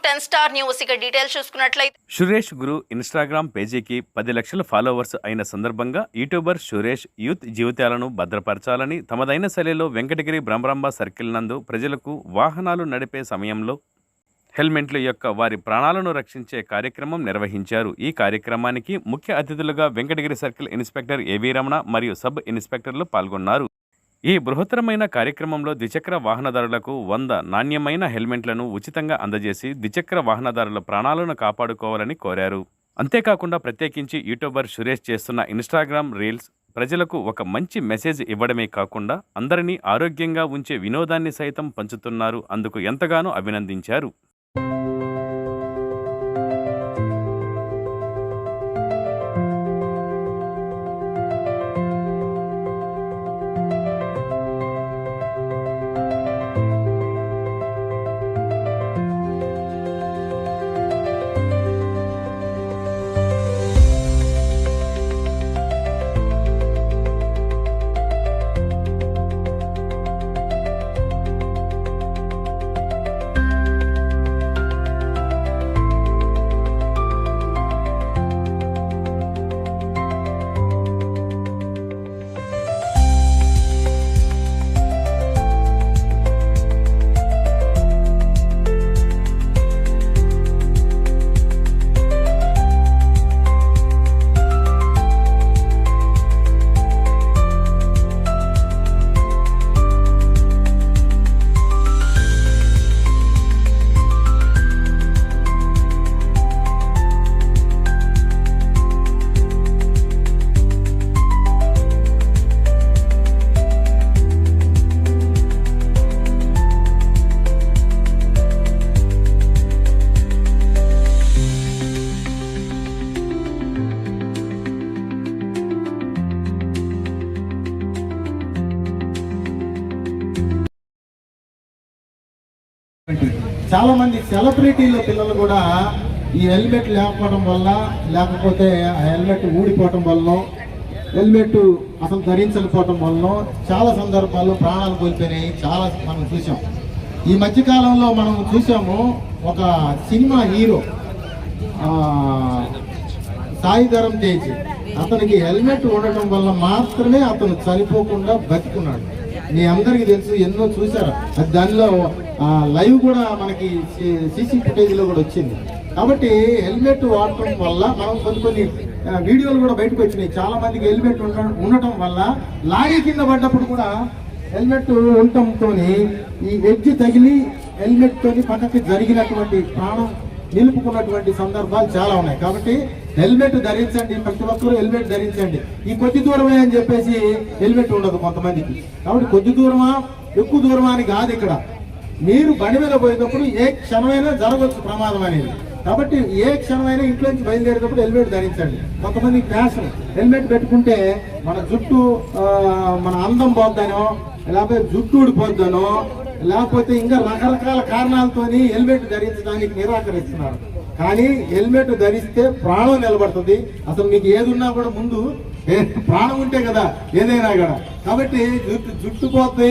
10 star news ఇక details చూసుకున్నట్లయితే సురేష్ గురు Instagram పేజీకి 10 లక్షల ఫాలోవర్స్ అయిన సందర్భంగా యూట్యూబర్ సురేష్ యూత్ జీవితాలను భద్రపరచాలని తమదైన శైలిలో వెంకటగిరి బ్రహ్మరాంబ సర్కిల్ నందు ప్రజలకు వాహనాలు నడిపే సమయంలో హెల్మెట్ల యొక్క వారి ప్రాణాలను రక్షించే కార్యక్రమం నిర్వహించారు. ఈ కార్యక్రమానికి ముఖ్య అతిథులుగా వెంకటగిరి సర్కిల్ ఇన్స్పెక్టర్ ఏవి రమణ మరియు సబ్ ఇన్స్పెక్టర్లు పాల్గొన్నారు. ఈ బృహత్తరమైన కార్యక్రమంలో ద్విచక్ర వాహనదారులకు 100 నాణ్యమైన హెల్మెట్లను ఉచితంగా అందజేసి ద్విచక్ర వాహనదారుల ప్రాణాలను కాపాడుకోవాలని కోరారు. అంతేకాకుండా ప్రత్యేకించి యూట్యూబర్ సురేష్ చేస్తున్న ఇన్స్టాగ్రామ్ రీల్స్ ప్రజలకు ఒక మంచి మెసేజ్ ఇవ్వడమే కాకుండా అందరినీ ఆరోగ్యంగా ఉంచే వినోదాన్ని సైతం పంచుతున్నారు. అందుకు ఎంతగానో అభినందించారు. చాలా మంది సెలబ్రిటీల పిల్లలు కూడా ఈ హెల్మెట్ లేకపోవడం వల్ల, లేకపోతే ఆ హెల్మెట్ ఊడిపోవటం వల్ల, హెల్మెట్ అసలు ధరించకపోవటం వల్ల చాలా సందర్భాల్లో ప్రాణాలు కోల్పోయినాయి. చాలా మనం చూసాం. ఈ మధ్యకాలంలో మనం చూసాము, ఒక సినిమా హీరో సాయిధరం తేజ్, అతనికి హెల్మెట్ ఉండటం వల్ల మాత్రమే అతను చనిపోకుండా బతికున్నాడు. మీ అందరికీ తెలుసు, ఎన్నో చూసారు. అది దానిలో లైవ్ కూడా మనకి సీసీ ఫుటేజ్లో కూడా వచ్చింది. కాబట్టి హెల్మెట్ వాడటం వల్ల మనం కొన్ని వీడియోలు కూడా బయటకు వచ్చినాయి. చాలా మందికి హెల్మెట్ ఉండటం వల్ల లారీ కింద పడ్డప్పుడు కూడా హెల్మెట్ ఉండటంతో ఈ ఎడ్జ్ తగిలి హెల్మెట్ తోని పక్కకి జరిగినటువంటి ప్రాణం నిలుపుకున్నటువంటి సందర్భాలు చాలా ఉన్నాయి. కాబట్టి హెల్మెట్ ధరించండి, ప్రతి ఒక్కరూ హెల్మెట్ ధరించండి. ఈ కొద్ది దూరమే అని చెప్పేసి హెల్మెట్ ఉండదు కొంతమందికి. కాబట్టి కొద్ది దూరమా ఎక్కువ దూరమా అని కాదు. ఇక్కడ మీరు బండి మీద పోయేటప్పుడు ఏ క్షణమైనా జరగవచ్చు ప్రమాదం అనేది. కాబట్టి ఏ క్షణమైనా ఇంట్లో నుంచి బయలుదేరేటప్పుడు హెల్మెట్ ధరించండి. కొంతమంది ఫ్యాషన్ హెల్మెట్ పెట్టుకుంటే మన జుట్టు మన అందం పోద్దనో, లేకపోతే జుట్టు ఊడిపోద్దనో, లేకపోతే ఇంకా రకరకాల కారణాలతోని హెల్మెట్ ధరించడానికి నిరాకరిస్తున్నారు. కానీ హెల్మెట్ ధరిస్తే ప్రాణం నిలబడుతుంది. అసలు మీకు ఏది ఉన్నా కూడా ముందు ప్రాణం ఉంటే కదా ఏదైనా కూడా. కాబట్టి జుట్టు పోద్ది,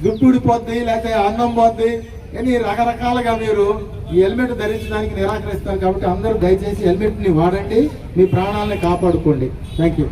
జుట్టు ఊడిపోద్ది, లేకపోతే అందం పోద్ది అని రకరకాలుగా మీరు ఈ హెల్మెట్ ధరించడానికి నిరాకరిస్తారు. కాబట్టి అందరూ దయచేసి హెల్మెట్ని వాడండి, మీ ప్రాణాలని కాపాడుకోండి. Thank you.